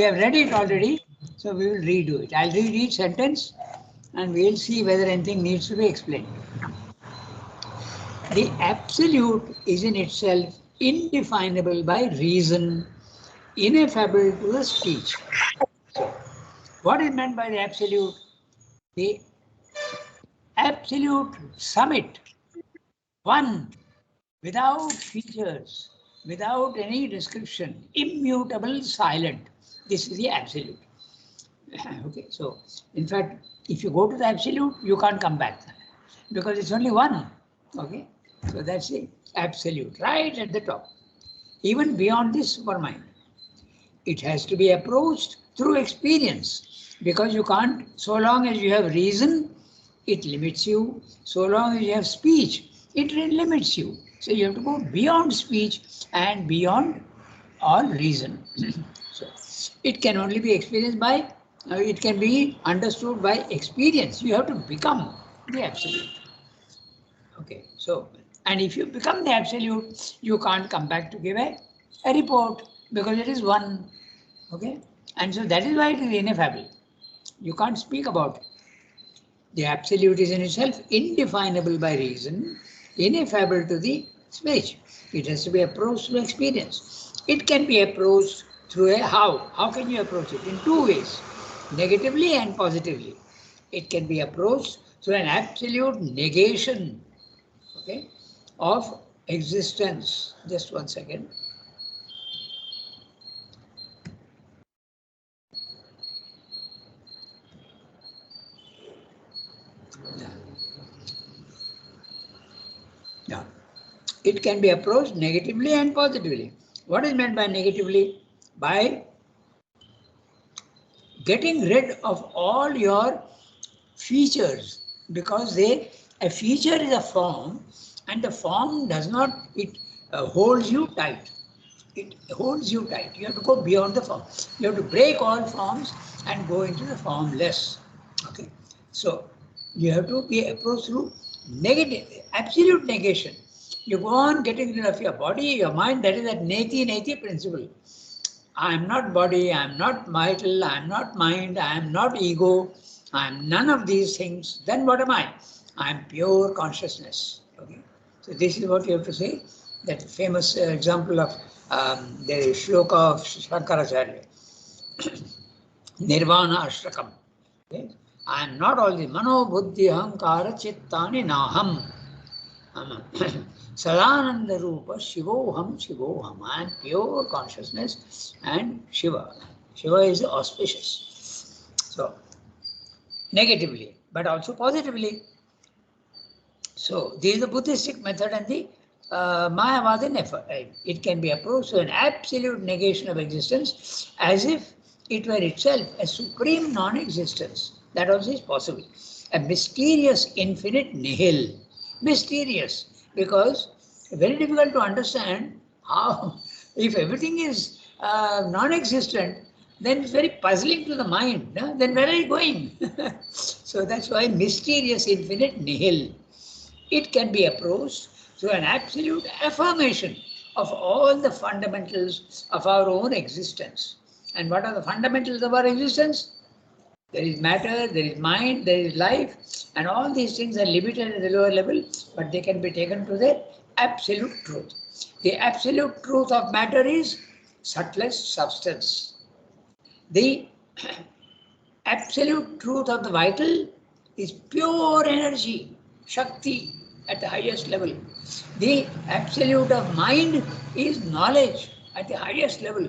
We have read it already, so we will redo it. I'll read each sentence and we'll see whether anything needs to be explained. The absolute is in itself indefinable by reason, ineffable to the speech. So, what is meant by the absolute? The absolute summit, one, without features, without any description, immutable, silent. This is the absolute. Okay, so in fact, if you go to the absolute, you can't come back because it's only one. Okay, so that's the absolute right at the top. Even beyond this supermind, it has to be approached through experience because you can't, so long as you have reason, it limits you. So long as you have speech, it limits you. So you have to go beyond speech and beyond all reason. So it can only be experienced by, it can be understood by experience. You have to become the absolute. Okay, so, and if you become the absolute, you can't come back to give a report because it is one. Okay, and so that is why it is ineffable. You can't speak about it. The absolute is in itself indefinable by reason, ineffable to the speech. It has to be approached through experience. It can be approached through a how. How can you approach it? In two ways, negatively and positively. It can be approached through an absolute negation, okay, of existence. Just 1 second. Yeah. It can be approached negatively and positively. What is meant by negatively? By getting rid of all your features, because a feature is a form and the form does not, it holds you tight. It holds you tight. You have to go beyond the form. You have to break all forms and go into the formless. Okay. So you have to be approached through negative, absolute negation. You go on getting rid of your body, your mind, that is that neti principle. I am not body, I am not vital, I am not mind, I am not ego, I am none of these things. Then what am I? I am pure consciousness. Okay. So this is what you have to say. That famous example of the shloka of Shankaracharya, Nirvana Ashtakam. Okay. I am not all the mano, buddhi, ahankara, chittani, naham. Sadananda Rupa Shivoham Shivoham. I am pure consciousness and Shiva. Shiva is auspicious. So, negatively, but also positively. So, this is the Buddhistic method and the Mayavada method. It can be approached to an absolute negation of existence as if it were itself a supreme non-existence. That also is possible. A mysterious infinite nihil. Mysterious, because very difficult to understand how, if everything is non-existent, then it's very puzzling to the mind. No? Then where are you going? So that's why mysterious infinite nihil. It can be approached through an absolute affirmation of all the fundamentals of our own existence. And what are the fundamentals of our existence? There is matter, there is mind, there is life, and all these things are limited at the lower level, but they can be taken to their absolute truth. The absolute truth of matter is subtlest substance. The absolute truth of the vital is pure energy, Shakti at the highest level. The absolute of mind is knowledge at the highest level,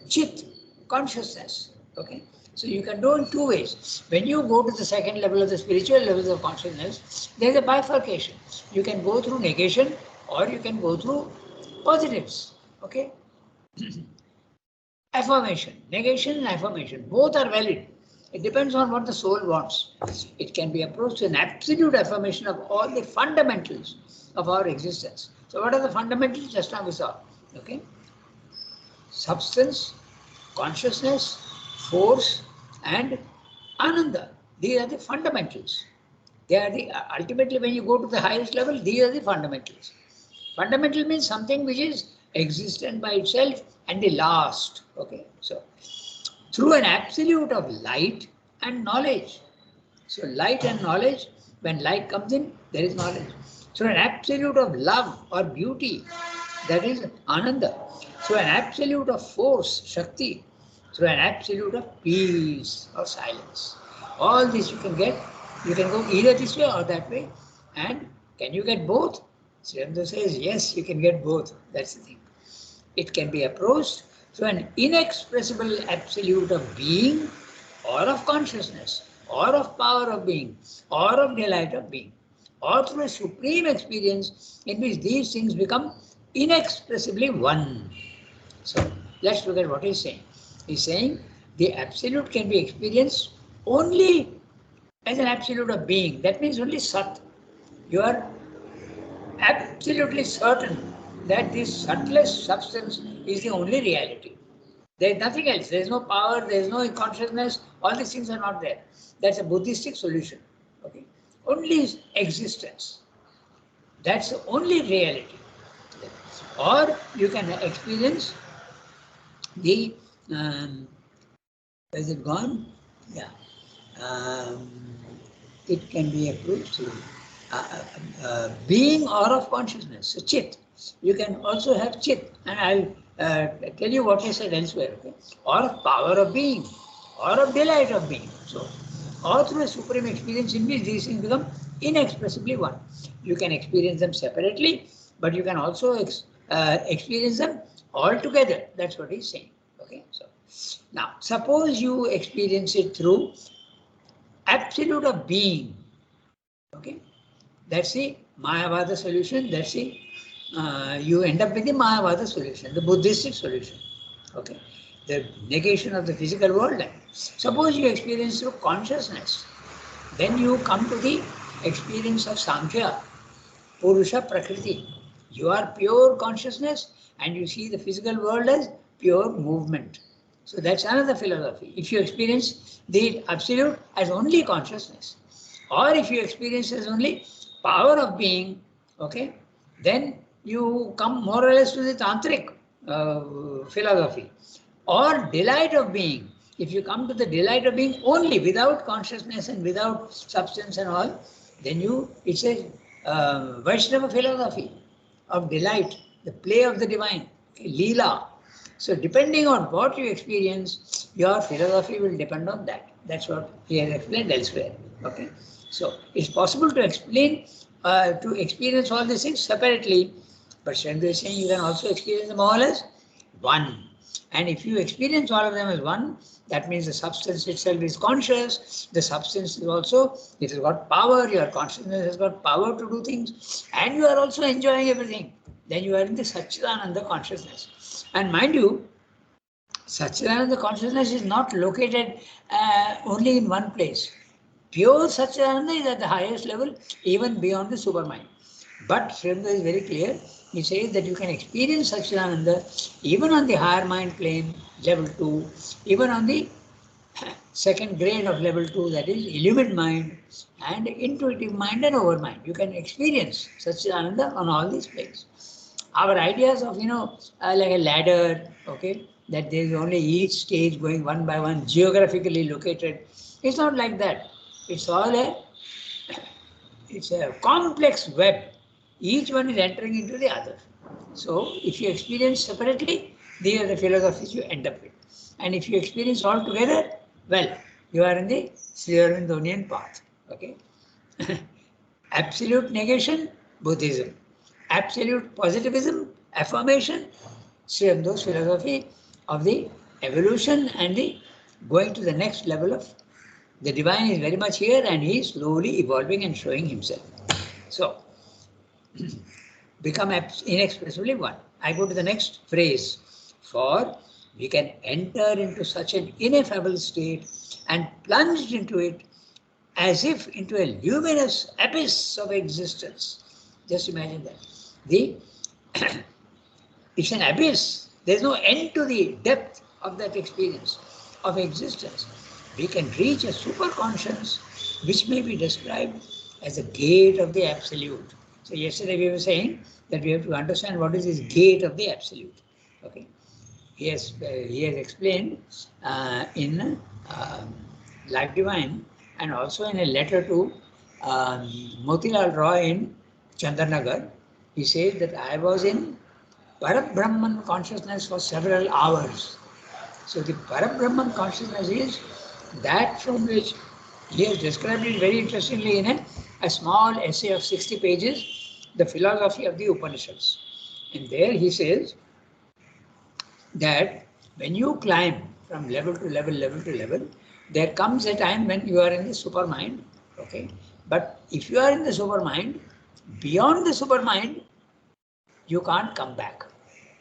Chit, consciousness. Okay. So you can do in two ways. When you go to the second level of the spiritual levels of consciousness, there is a bifurcation. You can go through negation or you can go through positives. Okay. Affirmation, negation and affirmation, both are valid. It depends on what the soul wants. It can be approached to an absolute affirmation of all the fundamentals of our existence. So what are the fundamentals? Just now we saw. Okay. Substance, consciousness, force, and ananda. These are the fundamentals. They are the ultimately when you go to the highest level, these are the fundamentals. Fundamental means something which is existent by itself, and the last. Okay, so through an absolute of light and knowledge. So light and knowledge, when light comes in, there is knowledge. So an absolute of love or beauty, that is Ananda. So an absolute of force, Shakti. So an absolute of peace or silence. All this you can get. You can go either this way or that way. And can you get both? Sri Aurobindo says, yes, you can get both. That's the thing. It can be approached through an inexpressible absolute of being or of consciousness or of power of being or of delight of being, or through a supreme experience in which these things become inexpressibly one. So let's look at what he's saying. He's saying the absolute can be experienced only as an absolute of being. That means only Sat. You are absolutely certain that this subtlest substance is the only reality. There is nothing else. There is no power, there is no consciousness, all these things are not there. That's a Buddhistic solution. Okay? Only existence. That's the only reality. Or you can experience the, is it gone? Yeah. It can be approached through being or of consciousness, so Chit. You can also have Chit, and I'll tell you what he said elsewhere, okay? Or of power of being, or of delight of being. So, or through a supreme experience in which these things become inexpressibly one. You can experience them separately, but you can also experience them all together. That's what he's saying. Okay, so now suppose you experience it through absolute of being. Okay, that's the Mayavada solution. That's the you end up with the Mayavada solution, the Buddhistic solution. Okay, the negation of the physical world. Suppose you experience through consciousness, then you come to the experience of Samkhya, Purusha Prakriti. You are pure consciousness, and you see the physical world as pure movement. So that's another philosophy. If you experience the absolute as only consciousness, or if you experience as only power of being, okay, then you come more or less to the tantric philosophy. Or delight of being. If you come to the delight of being only without consciousness and without substance and all, then it's a Vaishnava philosophy of delight, the play of the divine, okay, Leela. So depending on what you experience, your philosophy will depend on that. That's what he has explained elsewhere. Okay, so it's possible to explain, to experience all these things separately, but Sri is saying you can also experience them all as one. And if you experience all of them as one, that means the substance itself is conscious. The substance is also, it has got power. Your consciousness has got power to do things, and you are also enjoying everything. Then you are in the Satchidananda consciousness. And mind you, Satchidananda consciousness is not located only in one place. Pure Satchidananda is at the highest level, even beyond the supermind. But Sri Aurobindo is very clear. He says that you can experience Satchidananda even on the higher mind plane, level 2, even on the second grade of level 2, that is illumined mind and intuitive mind and overmind. You can experience Satchidananda on all these planes. Our ideas of, like a ladder, okay, that there is only each stage going one by one, geographically located. It's not like that. It's all it's a complex web. Each one is entering into the other. So if you experience separately, these are the philosophies you end up with. And if you experience all together, well, you are in the Sri Aurobindonian path. Okay. Absolute negation, Buddhism. Absolute positivism, affirmation, Sri Aurobindo's philosophy of the evolution and the going to the next level of the divine is very much here, and he is slowly evolving and showing himself. So, become inexpressibly one. I go to the next phrase. For we can enter into such an ineffable state and plunge into it as if into a luminous abyss of existence. Just imagine that. It's an abyss. There's no end to the depth of that experience of existence. We can reach a superconscious which may be described as a gate of the absolute. So yesterday we were saying that we have to understand what is this gate of the absolute. Okay. He has explained in Life Divine and also in a letter to Motilal Roy in Chandranagar. He says that I was in Parabrahman consciousness for several hours. So the Parabrahman consciousness is that from which he has described it very interestingly in a small essay of 60 pages, The Philosophy of the Upanishads. And there he says that when you climb from level to level, there comes a time when you are in the supermind, okay? But if you are in the supermind, beyond the supermind, you can't come back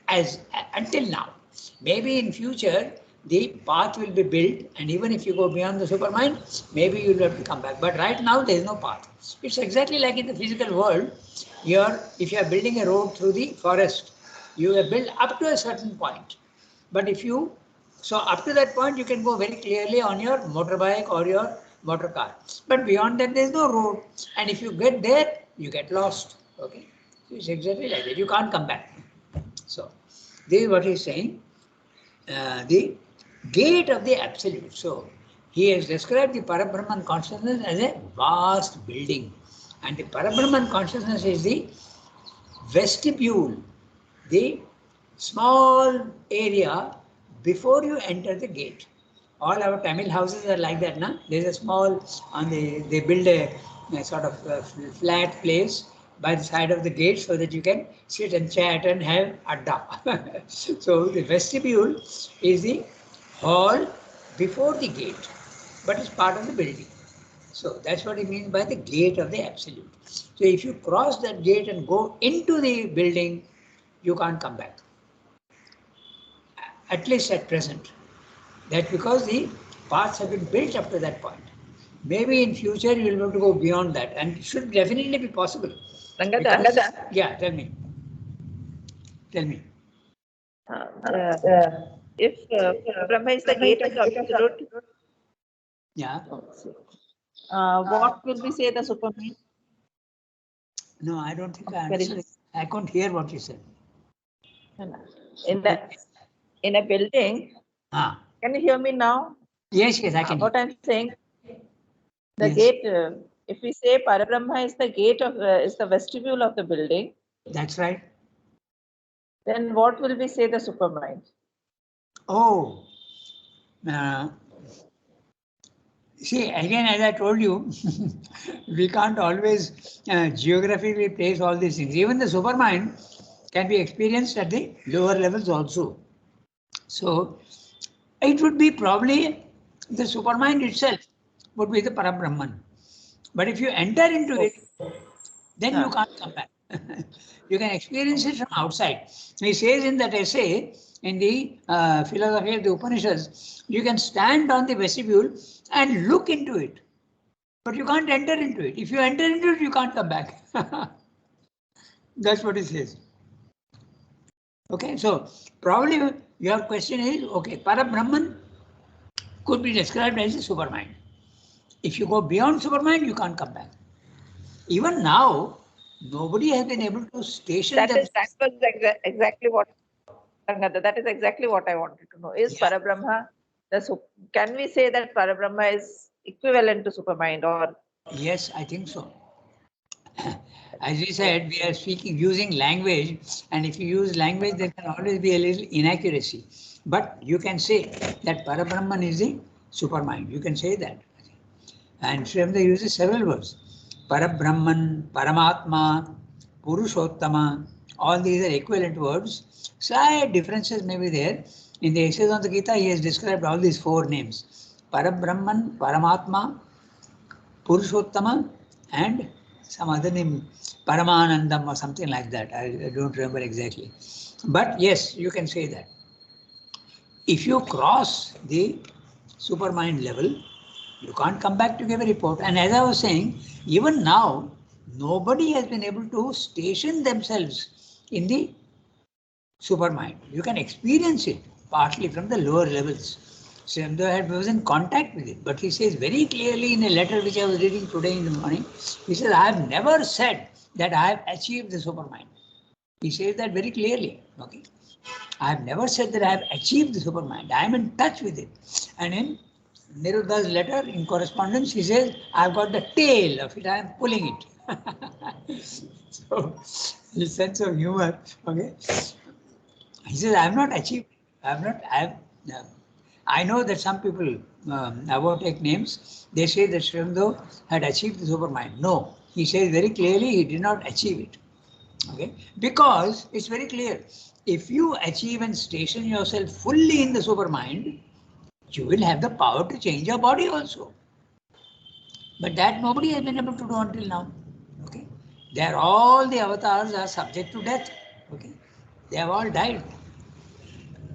as until now. Maybe in future, the path will be built, and even if you go beyond the supermind, maybe you'll have to come back. But right now, there is no path. It's exactly like in the physical world. If you are building a road through the forest, you have built up to a certain point. But so up to that point, you can go very clearly on your motorbike or your motor car. But beyond that, there is no road. And if you get there, you get lost. Okay, so it's exactly like that. You can't come back. So this is what he's saying. The gate of the absolute. So he has described the Parabrahman consciousness as a vast building. And the Parabrahman consciousness is the vestibule, the small area before you enter the gate. All our Tamil houses are like that, na? There's a small, they build a sort of flat place by the side of the gate so that you can sit and chat and have adda. So the vestibule is the hall before the gate, but it's part of the building. So that's what he means by the gate of the absolute. So if you cross that gate and go into the building, you can't come back. At least at present. That's because the paths have been built up to that point. Maybe in future you will be able to go beyond that, and it should definitely be possible. Rangada. Yeah, tell me. If Brahma is the gate of the absolute, yeah. What will we say the supermind? No, I don't think I understood. I couldn't hear what you said. In a building. Can you hear me now? Yes, I can. What I'm saying, the gate. If we say Parabrahma is the gate of is the vestibule of the building. That's right. Then what will we say the supermind? Oh, see, again, as I told you, we can't always geographically place all these things. Even the supermind can be experienced at the lower levels also. So it would be probably the supermind itself would be the Parabrahman. But if you enter into it, then you can't come back. You can experience it from outside. He says in that essay, in the Philosophy of the Upanishads, you can stand on the vestibule and look into it. But you can't enter into it. If you enter into it, you can't come back. That's what he says. Okay, so probably your question is, okay, Parabrahman could be described as a supermind. If you go beyond supermind, you can't come back. Even now, nobody has been able to station that was exactly what that is exactly what I wanted to know. Is Parabrahma can we say that Parabrahma is equivalent to supermind, or? Yes, I think so. As we said, we are using language, and if you use language, there can always be a little inaccuracy. But you can say that Parabrahman is the supermind. You can say that. And Srimda uses several words. Parabrahman, Paramatma, Purushottama, all these are equivalent words. Slight differences may be there. In the essays on the Gita, he has described all these 4 names. Parabrahman, Paramatma, Purushottama, and some other name, Paramanandam or something like that. I don't remember exactly. But yes, you can say that. If you cross the supermind level, you can't come back to give a report. And as I was saying, even now, nobody has been able to station themselves in the supermind. You can experience it partly from the lower levels. Srimda was in contact with it, but he says very clearly in a letter which I was reading today in the morning, he says, I have never said that I have achieved the supermind. He says that very clearly. Okay, I have never said that I have achieved the supermind. I am in touch with it. And in Niruddha's letter, in correspondence, he says, I've got the tail of it, I am pulling it. So, his sense of humor, okay. He says, I have not achieved, I know that some people, I won't take names, they say that Sri Aurobindo had achieved the supermind. No, he says very clearly he did not achieve it. Okay, because it's very clear. If you achieve and station yourself fully in the supermind, you will have the power to change your body also. But that nobody has been able to do until now. Okay, they're all the avatars are subject to death. Okay, they have all died.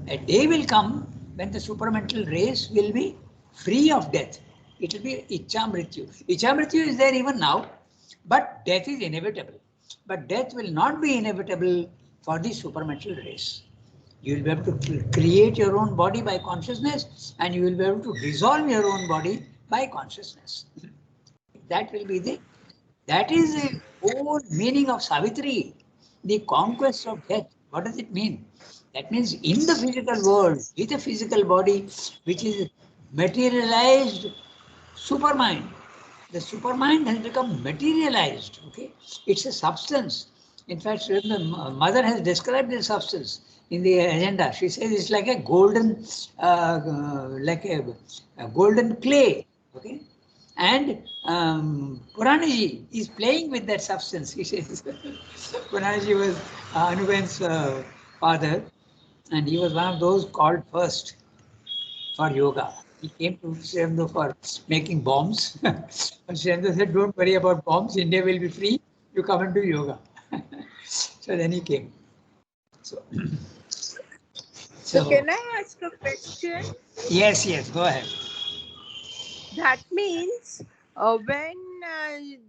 A day will come when the supramental race will be free of death. It will be Ichamrityu. Ichamrityu is there even now, but death is inevitable. But death will not be inevitable for the supramental race. You will be able to create your own body by consciousness, and you will be able to dissolve your own body by consciousness. That will be that is the whole meaning of Savitri, the conquest of death. What does it mean? That means in the physical world, with a physical body, which is materialized supermind. The supermind has become materialized. Okay, it's a substance. In fact, the mother has described the substance in the agenda. She says it's like a golden, like a golden clay. Okay, and Puranaji is playing with that substance. He says Puranaji was Anuben's father, and he was one of those called first for yoga. He came to Sri Aurobindo for making bombs. But Sri Aurobindo said, don't worry about bombs, India will be free, you come and do yoga. So then he came. So can I ask a question? Yes, go ahead. That means when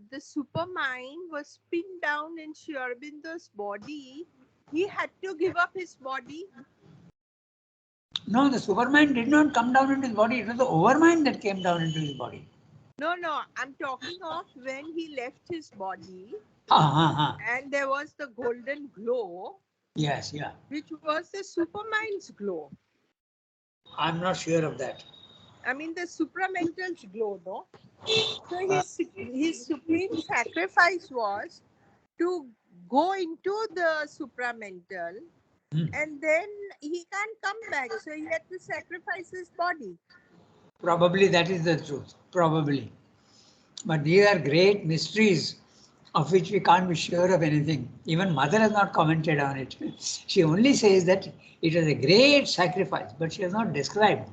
the supermind was pinned down in Sri Aurobindo's body, he had to give up his body. No, the supermind did not come down into his body. It was the overmind that came down into his body. No, I'm talking of when he left his body and there was the golden glow. Yes, yeah. Which was the supermind's glow. I'm not sure of that. I mean the supramental's glow, no? So his supreme sacrifice was to go into the supramental and then he can't come back. So he had to sacrifice his body. Probably that is the truth. Probably. But these are great mysteries of which we can't be sure of anything. Even mother has not commented on it. She only says that it was a great sacrifice, but she has not described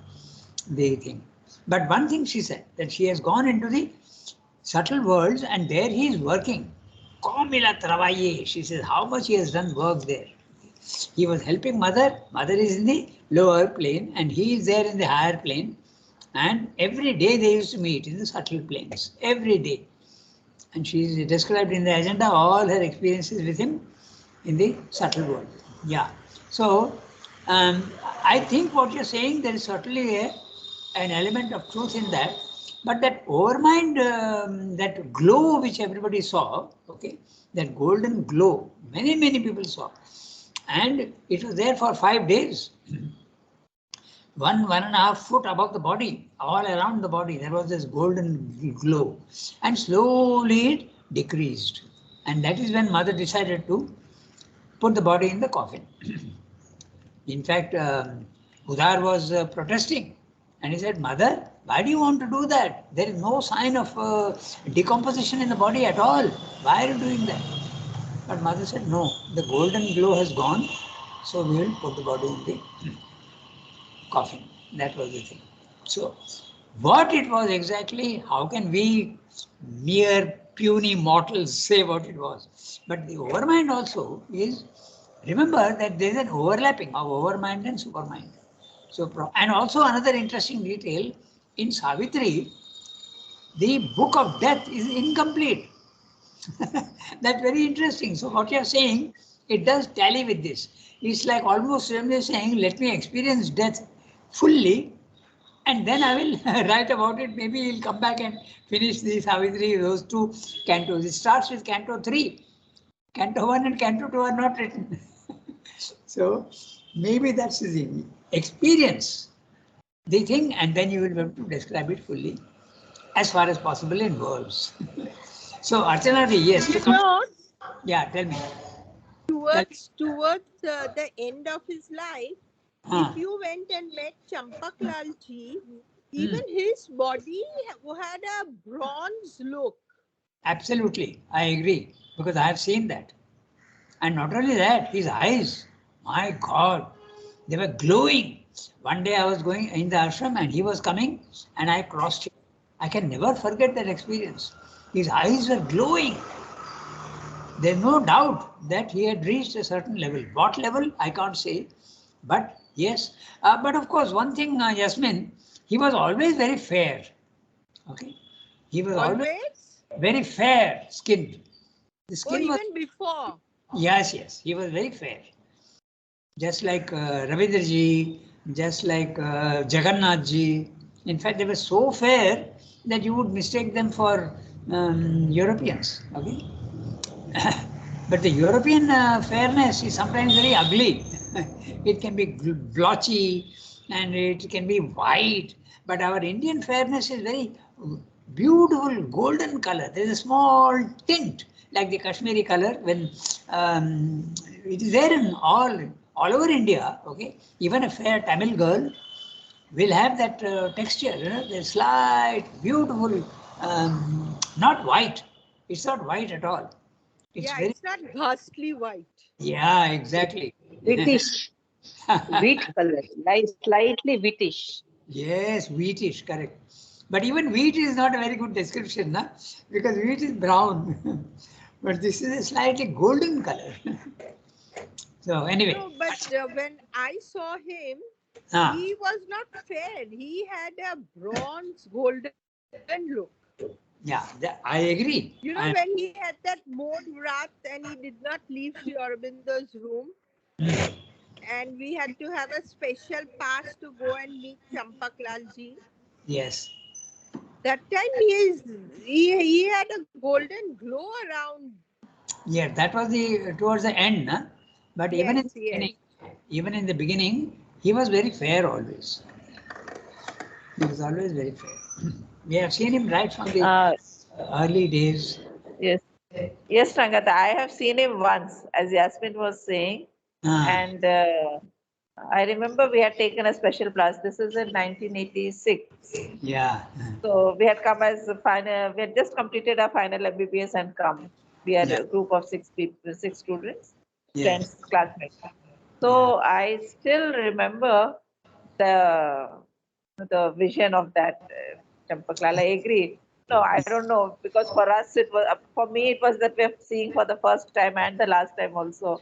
the thing. But one thing she said, that she has gone into the subtle worlds and there he is working. Komila travaye. She says how much he has done work there. He was helping mother. Mother is in the lower plane and he is there in the higher plane. And every day they used to meet in the subtle planes. Every day. And she is described in the agenda all her experiences with him in the subtle world. Yeah. So I think what you're saying, there is certainly an element of truth in that. But that overmind, that glow which everybody saw, okay, that golden glow, many people saw. And it was there for 5 days. 1.5 foot above the body, all around the body, there was this golden glow. And slowly it decreased. And that is when mother decided to put the body in the coffin. In fact, Udar was protesting. And he said, Mother, why do you want to do that? There is no sign of decomposition in the body at all. Why are you doing that? But mother said, no, the golden glow has gone. So we will put the body in the coffin. That was the thing. So what it was exactly, how can we mere puny mortals say what it was? But the overmind also is, remember that there is an overlapping of overmind and supermind. So, and also another interesting detail, in Savitri, the book of death is incomplete. That's very interesting. So what you are saying, it does tally with this. It's like almost saying, let me experience death fully, and then I will write about it. Maybe he'll come back and finish the Savitri, those 2 cantos. It starts with canto 3, Canto 1 and Canto 2 are not written. So maybe that's the experience, the thing, and then you will be able to describe it fully as far as possible in words. So Archana, yes. You know, Yeah, tell me. towards the end of his life, if you went and met Champaklal ji, even his body had a bronze look. Absolutely, I agree, because I have seen that. And not only that, his eyes, my God, they were glowing. One day I was going in the ashram and he was coming and I crossed him. I can never forget that experience. His eyes were glowing. There's no doubt that he had reached a certain level. What level, I can't say. But yes, but of course, one thing, Yasmin, he was always very fair. Okay, he was always very fair skinned. The skin was even before. Yes, he was very fair. Just like Ravindra ji, just like Jagannath ji. In fact, they were so fair that you would mistake them for Europeans. Okay, but the European fairness is sometimes very ugly. It can be blotchy and it can be white. But our Indian fairness is very beautiful golden color. There is a small tint like the Kashmiri color when it is there in all over India. Okay, even a fair Tamil girl will have that texture. You know, the slight, beautiful, not white. It's not white at all. It's not ghastly white. Yeah, exactly. Wheatish. Wheat color, like slightly wheatish. Yes, wheatish, correct. But even wheat is not a very good description, na? Because wheat is brown. But this is a slightly golden color. So anyway. No, but when I saw him, he was not fair. He had a bronze golden look. Yeah, I agree. You know, when he had that Mod Vrat and he did not leave Sri Aurobindo's room, and we had to have a special pass to go and meet Champaklal ji. Yes. That time he had a golden glow around. Yeah, that was towards the end, na? But Yes, even in the beginning, he was very fair always. He was always very fair. We have seen him right from the early days. Yes. Yes, Rangata, I have seen him once, as Yasmin was saying. And I remember we had taken a special class. This is in 1986. Yeah. So we had come as a final, we had just completed our final MBBS and come. We had a group of 6 people, 6 students, friends, classmates. So I still remember the vision of that Champaklal. I agree. No, I don't know, because for us it was, for me it was that we're seeing for the first time and the last time also.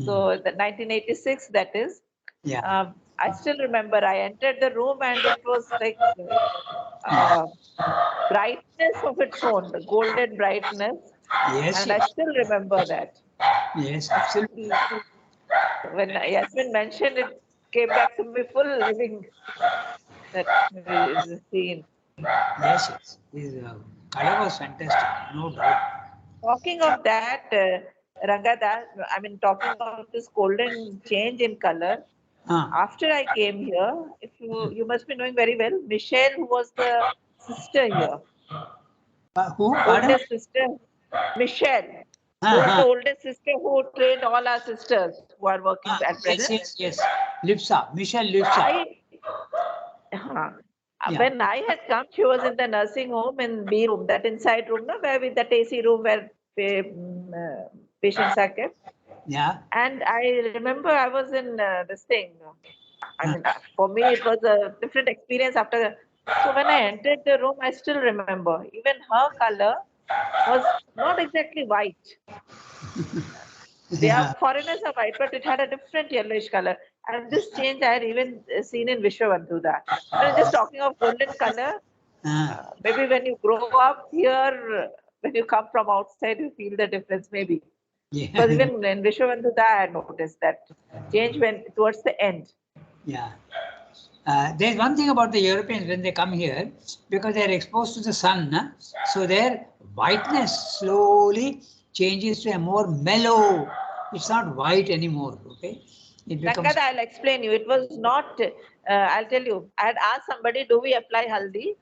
So the 1986, that is. I still remember I entered the room and it was like brightness of its own, the golden brightness. Yes, and I still remember that. Yes, absolutely. When Yasmin mentioned it, came back to me full living that scene. Yes. His color was fantastic, no doubt. Talking of that, Rangada, I mean, talking of this golden change in color, after I came here, if you must be knowing very well, Michelle, who was the sister here. Who? Oldest sister, Michelle. Who was the oldest sister who trained all our sisters who are working at present? Yes. Lipsa, Michelle Lipsa. When I had come, she was in the nursing home in B room, that inside room, no, where with that AC room where patients are kept. Yeah. And I remember I was in this thing. I mean, for me, it was a different experience after. So when I entered the room, I still remember even her color was not exactly white. They are foreigners are white, but it had a different yellowish color. And this change I had even seen in Vishwavandhuda. Just talking of golden color, maybe when you grow up here, when you come from outside, you feel the difference, maybe. Because even in Vishwavandhuda, I had noticed that change when towards the end. Yeah. There's one thing about the Europeans when they come here, because they are exposed to the sun, so their whiteness slowly changes to a more mellow. It's not white anymore. Okay, it becomes. Rangad, I'll explain you. It was not. I'll tell you. I had asked somebody, "Do we apply haldi?"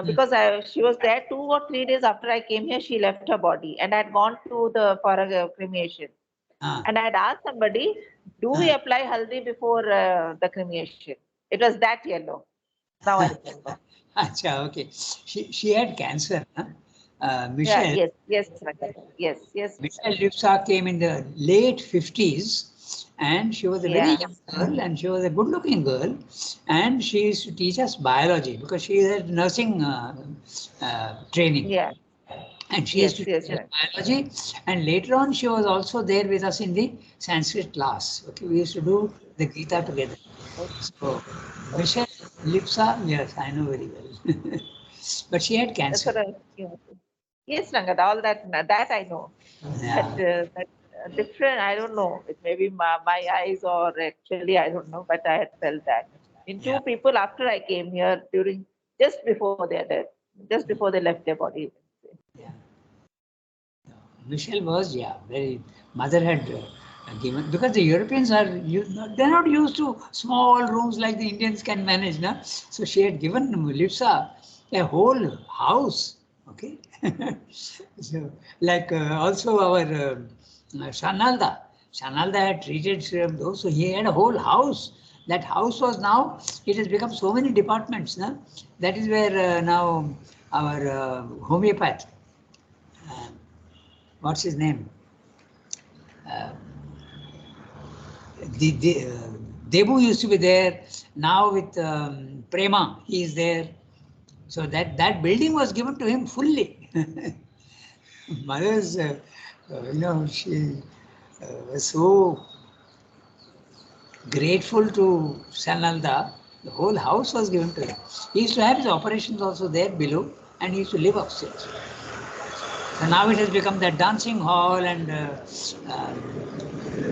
Because she was there 2 or 3 days after I came here. She left her body, and I had gone to the for a cremation. And I had asked somebody, "Do we apply haldi before the cremation?" It was that yellow. Now I remember. Achha, okay. She had cancer. Huh? Michelle. Yeah, yes, yes. Michelle Lipsa came in the late 50s, and she was a very young girl, and she was a good-looking girl, and she used to teach us biology because she had nursing training. Yeah. And she used to teach us biology, and later on she was also there with us in the Sanskrit class. Okay, we used to do the Gita together. So Michelle Lipsa, yes, I know very well. But she had cancer. Yes, Rangad, all that I know. Yeah. But different, I don't know. It may be my eyes or actually, I don't know, but I had felt that. In 2 people after I came here just before their death, just before they left their body. Yeah. Michelle was, very, mother had given, because the Europeans they're not used to small rooms like the Indians can manage. Na? So she had given Lipsa a whole house. Okay. So, like also our Shanalda. Shanalda had treated those, so he had a whole house. That house was now, it has become so many departments. Na? That is where now our homeopath, what's his name? Debu used to be there. Now with Prema, he is there. So that building was given to him fully. Mother's, she was so grateful to Sanalda. The whole house was given to him. He used to have his operations also there below, and he used to live upstairs. So now it has become the dancing hall and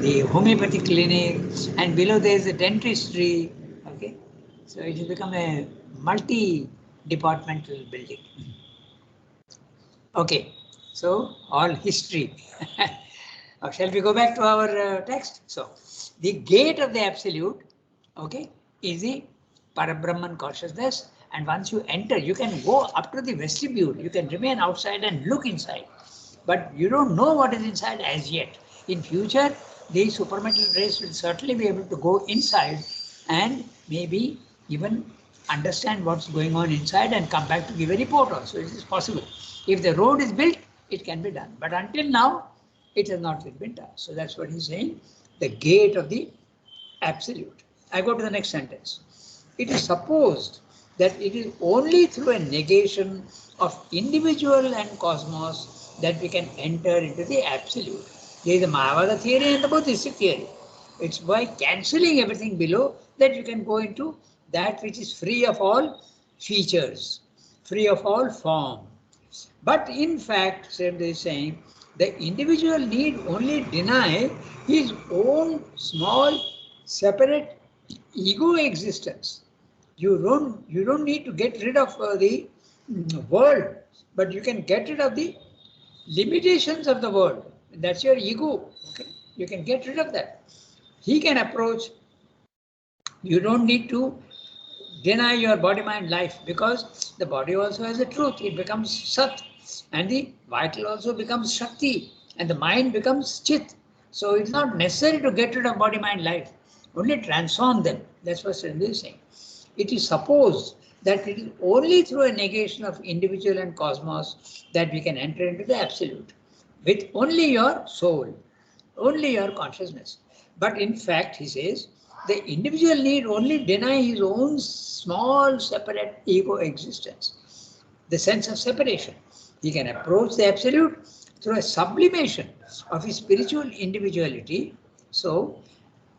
the homeopathy clinic, and below there is a dentistry. Okay, so it has become a multi-departmental building. Okay, so all history. Shall we go back to our text? So, the gate of the absolute, okay, is the Parabrahman consciousness. And once you enter, you can go up to the vestibule. You can remain outside and look inside. But you don't know what is inside as yet. In future, the supramental race will certainly be able to go inside and maybe even understand what's going on inside and come back to give a report also. It is possible. If the road is built, it can be done. But until now, it has not been done. So that's what he's saying. The gate of the absolute. I go to the next sentence. It is supposed that it is only through a negation of individual and cosmos that we can enter into the absolute. There is the Mayavada theory and the Buddhistic theory. It's by cancelling everything below that you can go into that which is free of all features, free of all form. But in fact, Srimad is saying, the individual need only deny his own small, separate ego existence. You don't need to get rid of the world, but you can get rid of the limitations of the world. That's your ego. Okay? You can get rid of that. He can approach. You don't need to deny your body, mind, life, because the body also has a truth. It becomes Sat, and the vital also becomes Shakti, and the mind becomes Chit. So it's not necessary to get rid of body, mind, life. Only transform them. That's what Srindra is saying. It is supposed that it is only through a negation of individual and cosmos that we can enter into the absolute, with only your soul, only your consciousness. But in fact, he says, the individual need only deny his own small separate ego existence, the sense of separation. He can approach the absolute through a sublimation of his spiritual individuality. So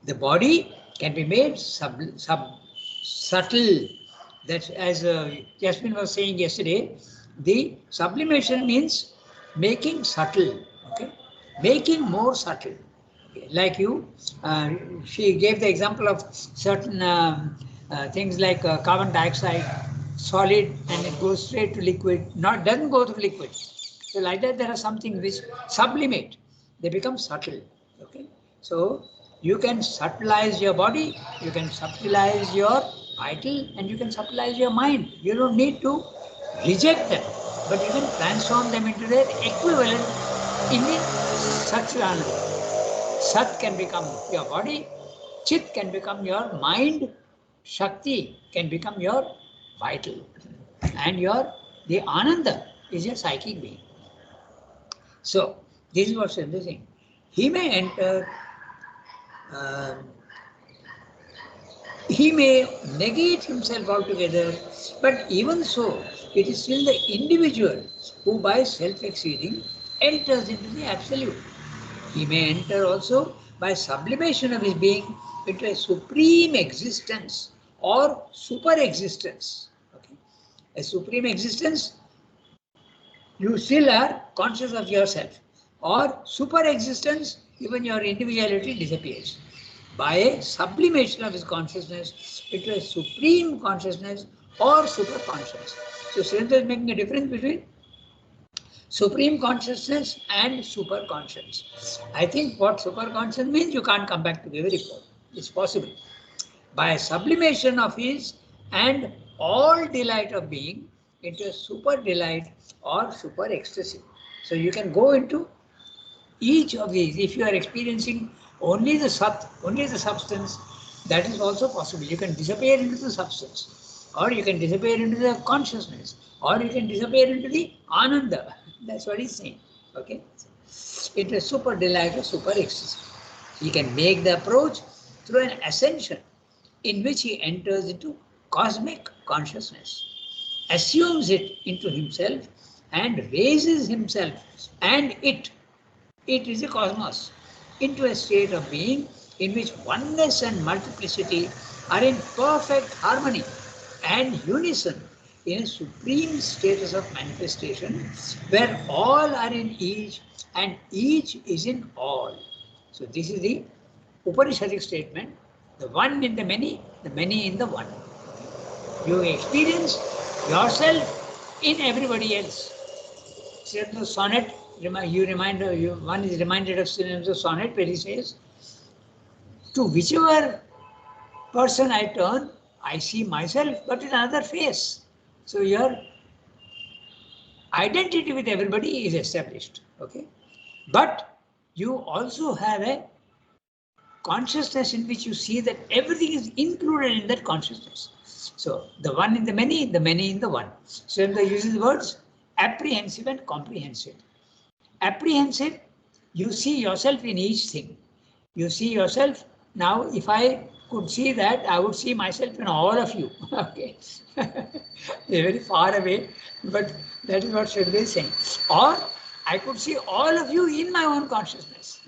the body can be made subtle. That's as Jasmine was saying yesterday, the sublimation means making subtle, okay? Making more subtle. Like you, she gave the example of certain things like carbon dioxide, solid, and it goes straight to liquid. Doesn't go to liquid. So like that, there are something which sublimate. They become subtle. Okay. So you can subtilize your body, you can subtilize your vital, and you can subtilize your mind. You don't need to reject them, but you can transform them into their equivalent in the Satchidananda. Sat can become your body, Chit can become your mind, Shakti can become your vital, and the Ananda is your psychic being. So this is what's interesting. He may enter, he may negate himself altogether, but even so, it is still the individual who by self-exceeding enters into the absolute. He may enter also by sublimation of his being into a supreme existence or super existence. Okay? A supreme existence, you still are conscious of yourself, or super existence, even your individuality disappears. By a sublimation of his consciousness into a supreme consciousness or super consciousness. So Sridhar is making a difference between supreme consciousness and super consciousness. I think what super consciousness means, you can't come back to the very core. It's possible. By a sublimation of his and all delight of being into a super delight or super ecstasy. So you can go into each of these. If you are experiencing only the sat, only the substance, that is also possible. You can disappear into the substance, or you can disappear into the consciousness, or you can disappear into the ananda. That's what he's saying. Okay, it's a super delight or super ecstasy. He can make the approach through an ascension in which he enters into cosmic consciousness, assumes it into himself, and raises himself and it is a cosmos, into a state of being in which oneness and multiplicity are in perfect harmony and unison, in a supreme status of manifestation where all are in each and each is in all. So this is the Upanishadic statement, the one in the many in the one. You experience yourself in everybody else. The sonnet, one is reminded of the sonnet where he says, to whichever person I turn, I see myself, but in another face. So your identity with everybody is established. Okay, but you also have a consciousness in which you see that everything is included in that consciousness. So the one in the many in the one. So if they use the words apprehensive and comprehensive. Apprehensive, you see yourself in each thing. You see yourself. Now, if I could see that, I would see myself in all of you. Okay, they're very far away, but that is what Sridhar is saying. Or I could see all of you in my own consciousness.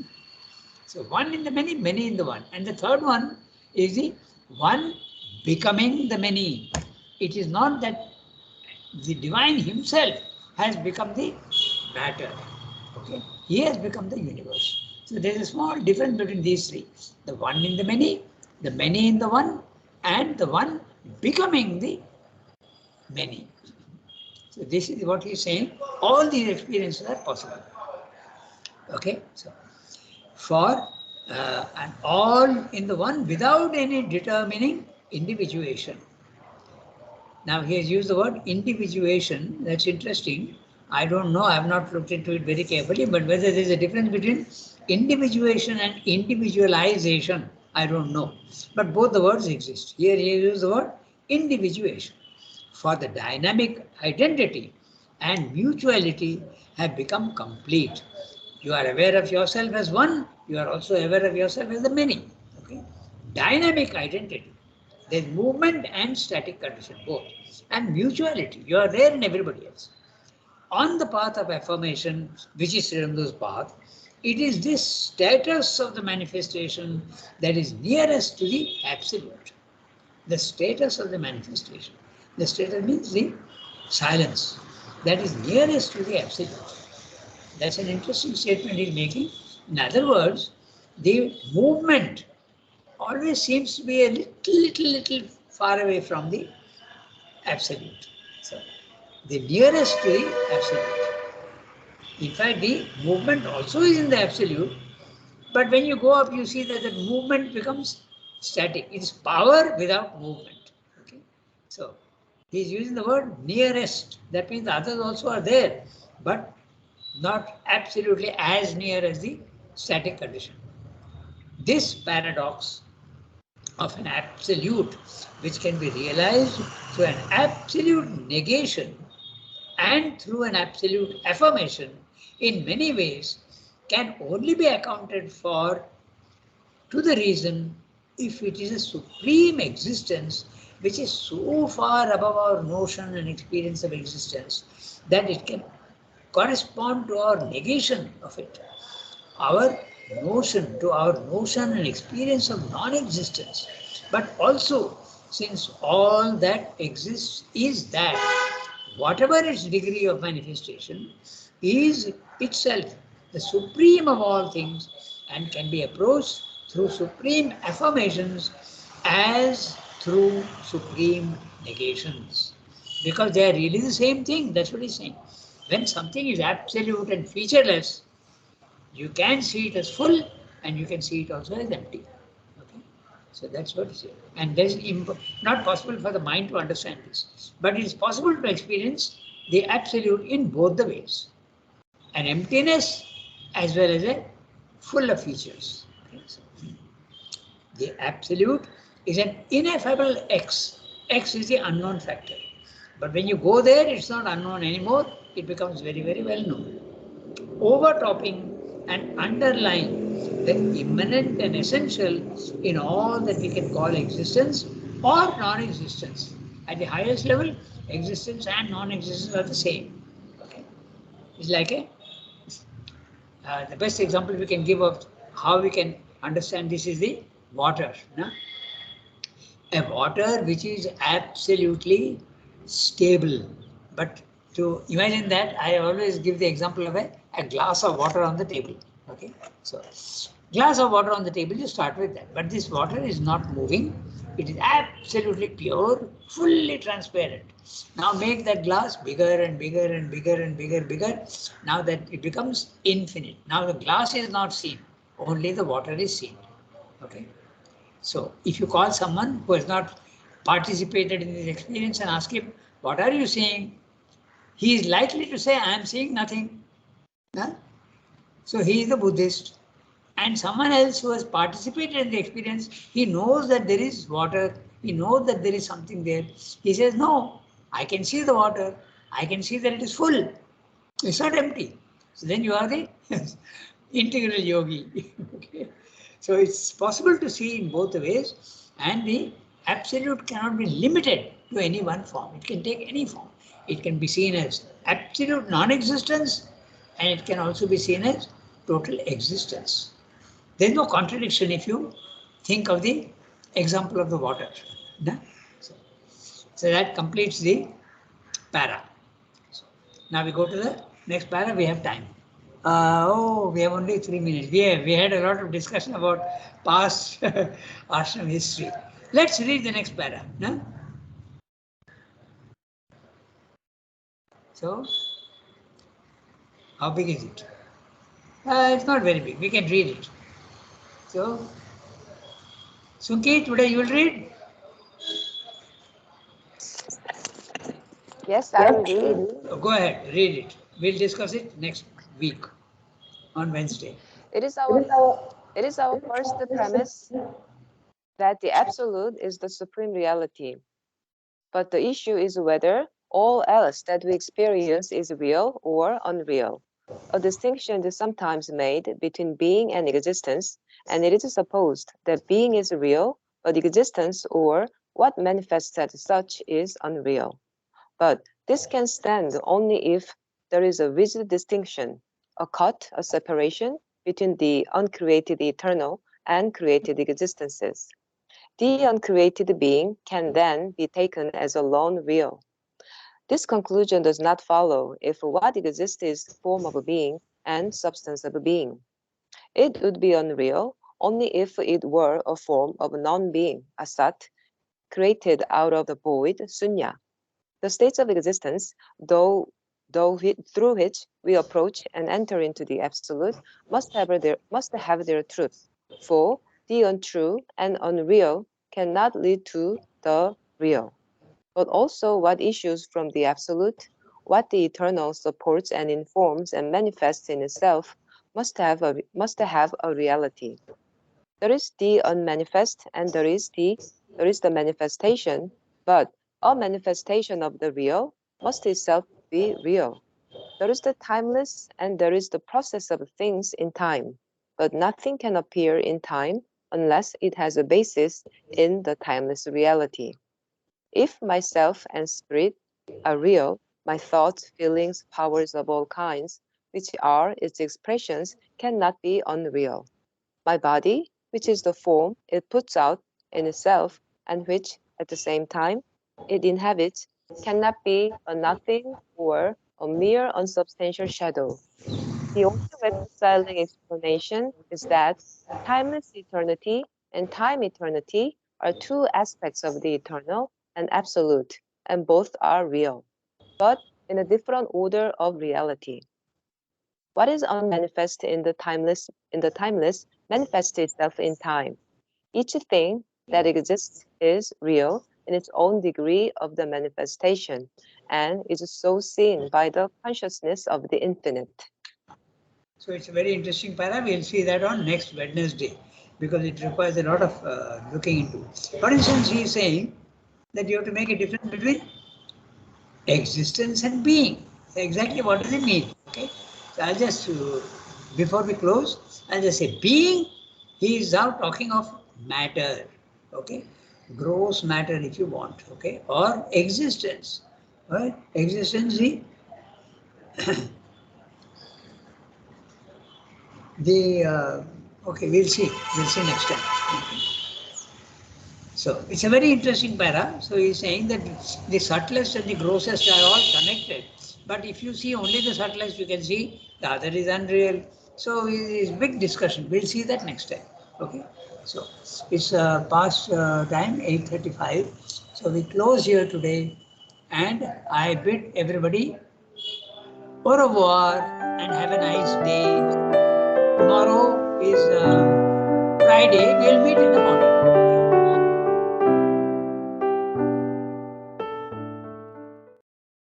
So one in the many in the one. And the third one is the one becoming the many. It is not that the divine himself has become the matter. Okay, he has become the universe. So there is a small difference between these three: the one in the many in the one, and the one becoming the many. So this is what he is saying. All these experiences are possible. Okay, so for and all in the one without any determining individuation. Now he has used the word individuation. That's interesting. I don't know. I have not looked into it very carefully, but whether there is a difference between individuation and individualization, I don't know. But both the words exist. Here he uses the word individuation. For the dynamic identity and mutuality have become complete. You are aware of yourself as one, you are also aware of yourself as the many. Okay? Dynamic identity. There's movement and static condition, both. And mutuality. You are there in everybody else. On the path of affirmation, which is Sri Aurobindo path, it is this status of the manifestation that is nearest to the absolute. The status of the manifestation. The status means the silence that is nearest to the absolute. That's an interesting statement he's making. In other words, the movement always seems to be a little far away from the absolute. So, the nearest to the absolute. In fact, the movement also is in the absolute, but when you go up, you see that the movement becomes static. It is power without movement. Okay, so he is using the word nearest. That means the others also are there, but not absolutely as near as the static condition. This paradox of an absolute, which can be realized through an absolute negation and through an absolute affirmation, in many ways can only be accounted for to the reason if it is a supreme existence which is so far above our notion and experience of existence that it can correspond to our negation of it. Our notion and experience of non-existence, but also since all that exists is that whatever its degree of manifestation is itself the supreme of all things and can be approached through supreme affirmations as through supreme negations, because they are really the same thing. That's what he's saying. When something is absolute and featureless, you can see it as full and you can see it also as empty. Okay? So that's what it's saying. And that's not possible for the mind to understand this. But it is possible to experience the absolute in both the ways. An emptiness as well as a full of features. Okay? So, the absolute is an ineffable X. X is the unknown factor. But when you go there, it's not unknown anymore. It becomes very, very well known. Overtopping and underlying the immanent and essential in all that we can call existence or non-existence. At the highest level, existence and non-existence are the same. Okay? It's like the best example we can give of how we can understand this is the water. No? A water which is absolutely stable. But to imagine that, I always give the example of a glass of water on the table. Okay, so glass of water on the table, you start with that. But this water is not moving. It is absolutely pure, fully transparent. Now make that glass bigger and bigger and bigger and bigger. Now that it becomes infinite. Now the glass is not seen. Only the water is seen. Okay. So if you call someone who has not participated in this experience and ask him, what are you seeing? He is likely to say, I am seeing nothing. Huh? So he is a Buddhist. And someone else who has participated in the experience, he knows that there is water. He knows that there is something there. He says, no, I can see the water. I can see that it is full. It's not empty. So then you are the integral yogi. Okay. So it's possible to see in both the ways, and the absolute cannot be limited to any one form. It can take any form. It can be seen as absolute non-existence, and it can also be seen as total existence. There's no contradiction if you think of the example of the water. So that completes the para. So now we go to the next para. We have time. We have only 3 minutes. We had a lot of discussion about past ashram history. Let's read the next para. No? So, how big is it? It's not very big. We can read it. So, Sunki, today you will read? Yes, I will read. Go ahead, read it. We'll discuss it next week on Wednesday. It is our first premise that the absolute is the supreme reality. But the issue is whether all else that we experience is real or unreal. A distinction is sometimes made between being and existence, and it is supposed that being is real, but existence or what manifests as such is unreal. But this can stand only if there is a rigid distinction, a cut, a separation between the uncreated eternal and created existences. The uncreated being can then be taken as alone real. This conclusion does not follow if what exists is the form of a being and substance of a being. It would be unreal only if it were a form of non-being, asat, created out of the void, sunya. The states of existence, though through which we approach and enter into the absolute, must have their truth. For the untrue and unreal cannot lead to the real. But also what issues from the absolute, what the eternal supports and informs and manifests in itself, must have a reality. There is the unmanifest and there is the manifestation, but a manifestation of the real must itself be real. There is the timeless and there is the process of things in time, but nothing can appear in time unless it has a basis in the timeless reality. If myself and spirit are real, my thoughts, feelings, powers of all kinds, which are its expressions, cannot be unreal. My body, which is the form it puts out in itself and which, at the same time, it inhabits, cannot be a nothing or a mere unsubstantial shadow. The only reconciling explanation is that timeless eternity and time eternity are two aspects of the eternal and absolute, and both are real, but in a different order of reality. What is unmanifest in the timeless manifests itself in time. Each thing that exists is real in its own degree of the manifestation, and is so seen by the consciousness of the infinite. So it's a very interesting para. We'll see that on next Wednesday because it requires a lot of looking into. For instance, he is saying that you have to make a difference between existence and being. So exactly what does it mean? Okay. So I'll just, before we close, I'll just say being, he is now talking of matter. Okay. Gross matter if you want. Okay. Or existence. Right? Existence, okay, we'll see next time. Okay. So it's a very interesting para. So he's saying that the subtlest and the grossest are all connected. But if you see only the subtlest, you can see the other is unreal. So it's big discussion. We'll see that next time. Okay. So it's past time, 8:35. So we close here today, and I bid everybody au revoir and have a nice day. Tomorrow is